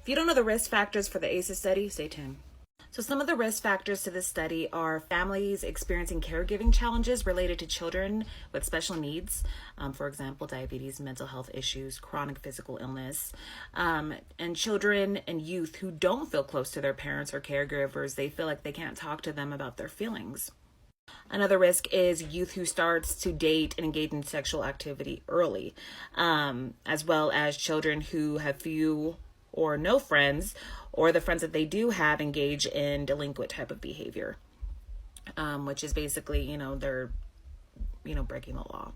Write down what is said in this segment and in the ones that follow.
If you don't know the risk factors for the ACES study, stay tuned. So some of the risk factors to this study are families experiencing caregiving challenges related to children with special needs, for example, diabetes, mental health issues, chronic physical illness, and children and youth who don't feel close to their parents or caregivers. They feel like they can't talk to them about their feelings. Another risk is youth who starts to date and engage in sexual activity early, as well as children who have few or no friends, or the friends that they do have engage in delinquent type of behavior, which is basically, they're, breaking the law.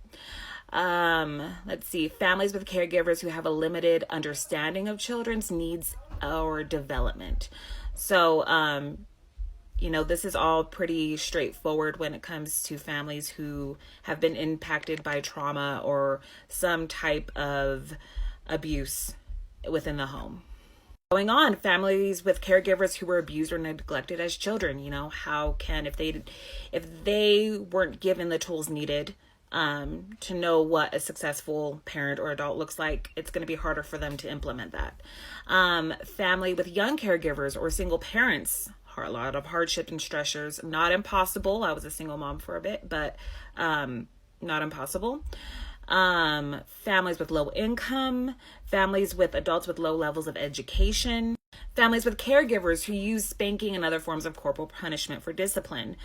Let's see, families with caregivers who have a limited understanding of children's needs or development. So, this is all pretty straightforward when it comes to families who have been impacted by trauma or some type of abuse within the home. Going on, families with caregivers who were abused or neglected as children, how can, if they weren't given the tools needed to know what a successful parent or adult looks like, it's going to be harder for them to implement that. Family with young caregivers or single parents, a lot of hardship and stressors, not impossible. I was a single mom for a bit, but not impossible. Families with low income, families with adults with low levels of education, families with caregivers who use spanking and other forms of corporal punishment for discipline.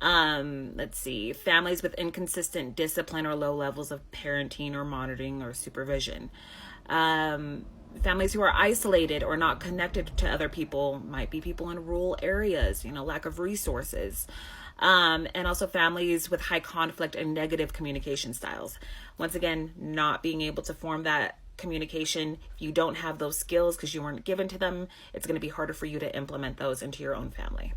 Let's see, families with inconsistent discipline or low levels of parenting or monitoring or supervision. Families who are isolated or not connected to other people, might be people in rural areas, lack of resources. And also families with high conflict and negative communication styles. Once again, not being able to form that communication. If you don't have those skills because you weren't given to them, it's going to be harder for you to implement those into your own family.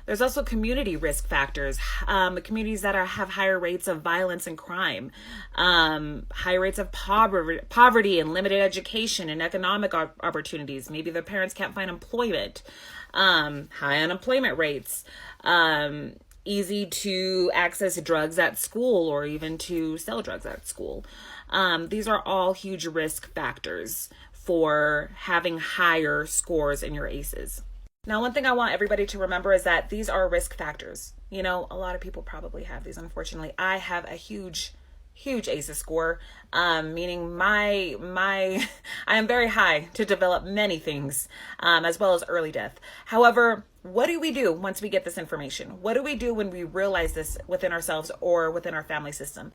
There's also community risk factors, communities that have higher rates of violence and crime, high rates of poverty and limited education and economic opportunities. Maybe their parents can't find employment, high unemployment rates, easy to access drugs at school or even to sell drugs at school. These are all huge risk factors for having higher scores in your ACEs. Now, one thing I want everybody to remember is that these are risk factors. A lot of people probably have these. Unfortunately, I have a huge ACEs score, meaning I am very high to develop many things, as well as early death. However, what do we do once we get this information? What do we do when we realize this within ourselves or within our family system?